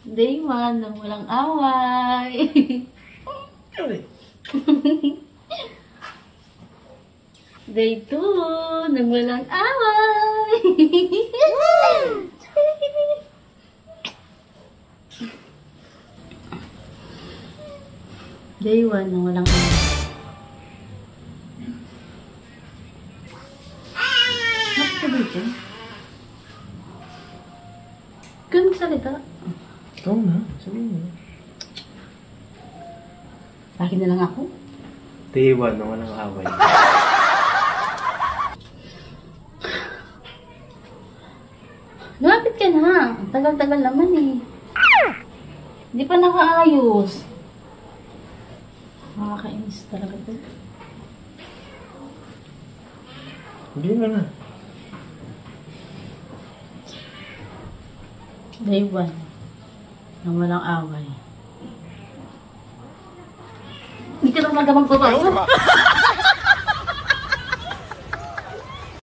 Day 1 nang walang away. Day 2 nang walang away. Day 1 nang walang away. Bakit ka dito? Kung magsalita. Ikaw na, sabihin mo. Lagi na lang ako. Day 1 na walang away. Lumapit ka na. Ang tagal-tagal naman eh. Hindi pa nakaayos. Nakakainis talaga to. Hindi mo na. Day 1 nang walang away. Hindi ka na magpapasok.